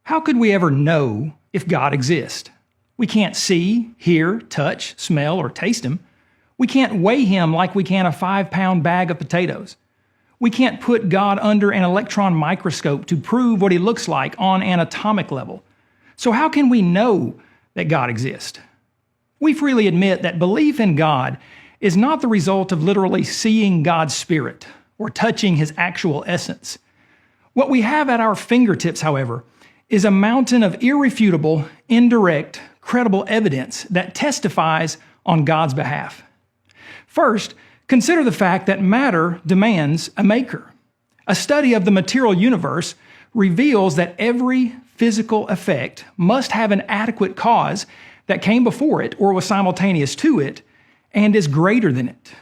How could we ever know if God exists? We can't see, hear, touch, smell, or taste Him. We can't weigh Him like we can a 5-pound bag of potatoes. We can't put God under an electron microscope to prove what He looks like on an atomic level. So how can we know that God exists? We freely admit that belief in God is not the result of literally seeing God's Spirit or touching His actual essence. What we have at our fingertips, however, is a mountain of irrefutable, indirect, credible evidence that testifies on God's behalf. First, consider the fact that matter demands a maker. A study of the material universe reveals that every physical effect must have an adequate cause that came before it or was simultaneous to it and is greater than it.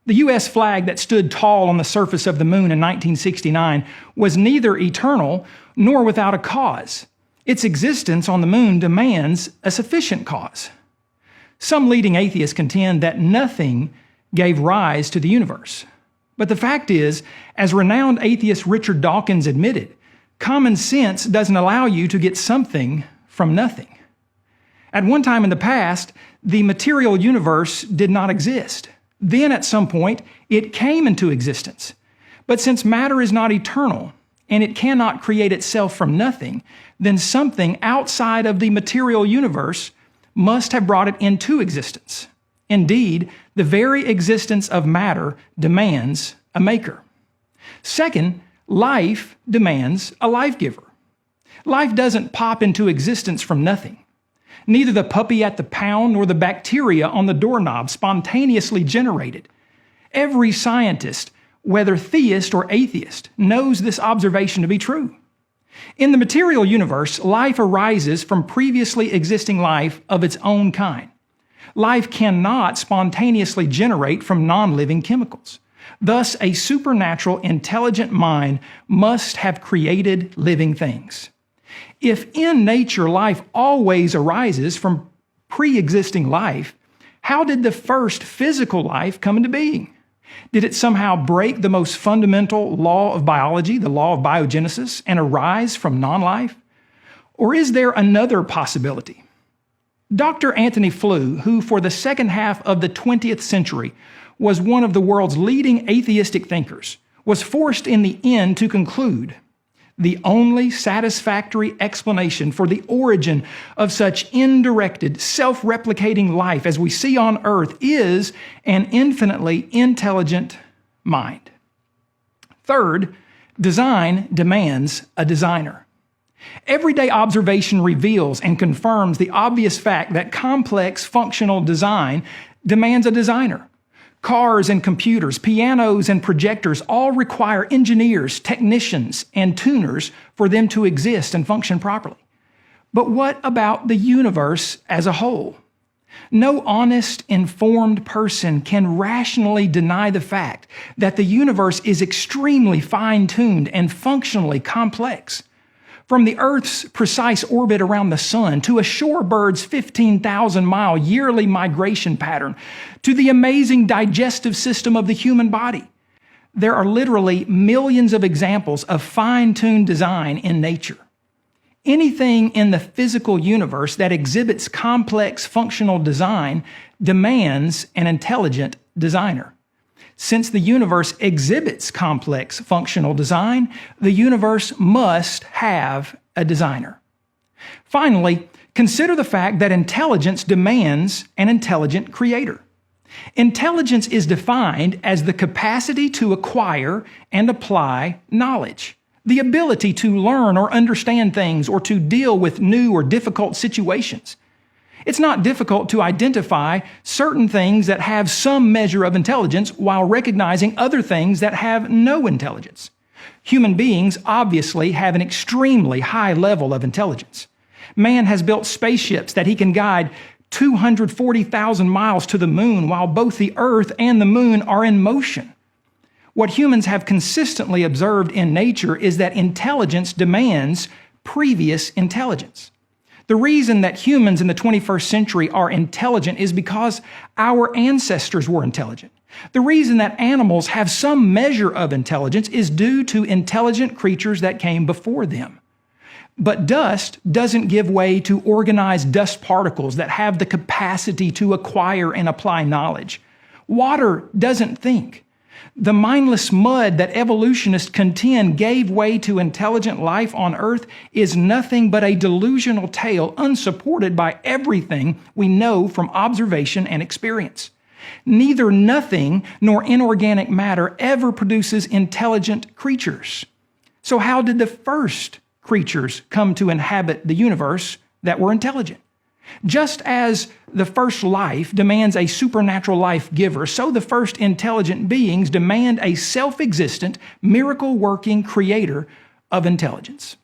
The U.S. flag that stood tall on the surface of the moon in 1969 was neither eternal nor without a cause. Its existence on the moon demands a sufficient cause. Some leading atheists contend that nothing gave rise to the universe. But the fact is, as renowned atheist Richard Dawkins admitted, common sense doesn't allow you to get something from nothing. At one time in the past, the material universe did not exist. Then at some point, it came into existence. But since matter is not eternal, and it cannot create itself from nothing, then something outside of the material universe must have brought it into existence. Indeed, the very existence of matter demands a maker. Second, life demands a life giver. Life doesn't pop into existence from nothing. Neither the puppy at the pound nor the bacteria on the doorknob spontaneously generated. Every scientist, whether theist or atheist, knows this observation to be true. In the material universe, life arises from previously existing life of its own kind. Life cannot spontaneously generate from non-living chemicals. Thus, a supernatural, intelligent mind must have created living things. If in nature life always arises from pre-existing life, how did the first physical life come into being? Did it somehow break the most fundamental law of biology, the law of biogenesis, and arise from non-life? Or is there another possibility? Dr. Anthony Flew, who for the second half of the 20th century was one of the world's leading atheistic thinkers, was forced in the end to conclude the only satisfactory explanation for the origin of such indirected, self-replicating life as we see on earth is an infinitely intelligent mind. Third, design demands a designer. Everyday observation reveals and confirms the obvious fact that complex functional design demands a designer. Cars and computers, pianos and projectors all require engineers, technicians, and tuners for them to exist and function properly. But what about the universe as a whole? No honest, informed person can rationally deny the fact that the universe is extremely fine-tuned and functionally complex. From the Earth's precise orbit around the sun to a shorebird's 15,000-mile yearly migration pattern to the amazing digestive system of the human body. There are literally millions of examples of fine-tuned design in nature. Anything in the physical universe that exhibits complex functional design demands an intelligent designer. Since the universe exhibits complex functional design, the universe must have a designer. Finally, consider the fact that intelligence demands an intelligent creator. Intelligence is defined as the capacity to acquire and apply knowledge, the ability to learn or understand things or to deal with new or difficult situations. It's not difficult to identify certain things that have some measure of intelligence while recognizing other things that have no intelligence. Human beings obviously have an extremely high level of intelligence. Man has built spaceships that he can guide 240,000 miles to the moon while both the Earth and the moon are in motion. What humans have consistently observed in nature is that intelligence demands previous intelligence. The reason that humans in the 21st century are intelligent is because our ancestors were intelligent. The reason that animals have some measure of intelligence is due to intelligent creatures that came before them. But dust doesn't give way to organized dust particles that have the capacity to acquire and apply knowledge. Water doesn't think. The mindless mud that evolutionists contend gave way to intelligent life on Earth is nothing but a delusional tale unsupported by everything we know from observation and experience. Neither nothing nor inorganic matter ever produces intelligent creatures. So how did the first creatures come to inhabit the universe that were intelligent? Just as the first life demands a supernatural life giver, so the first intelligent beings demand a self-existent, miracle-working creator of intelligence.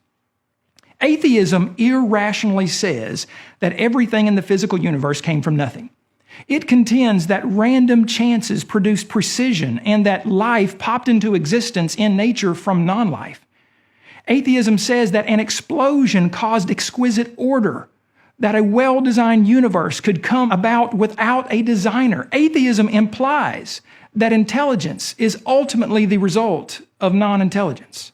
Atheism irrationally says that everything in the physical universe came from nothing. It contends that random chances produce precision and that life popped into existence in nature from non-life. Atheism says that an explosion caused exquisite order, that a well-designed universe could come about without a designer. Atheism implies that intelligence is ultimately the result of non-intelligence.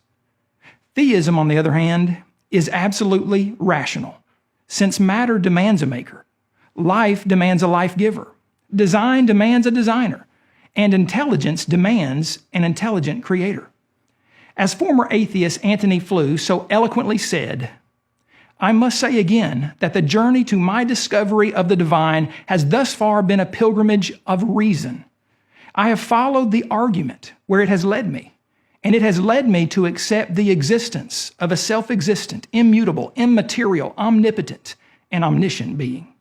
Theism, on the other hand, is absolutely rational. Since matter demands a maker, life demands a life giver, design demands a designer, and intelligence demands an intelligent creator. As former atheist Anthony Flew so eloquently said, I must say again that the journey to my discovery of the divine has thus far been a pilgrimage of reason. I have followed the argument where it has led me, and it has led me to accept the existence of a self-existent, immutable, immaterial, omnipotent, and omniscient being.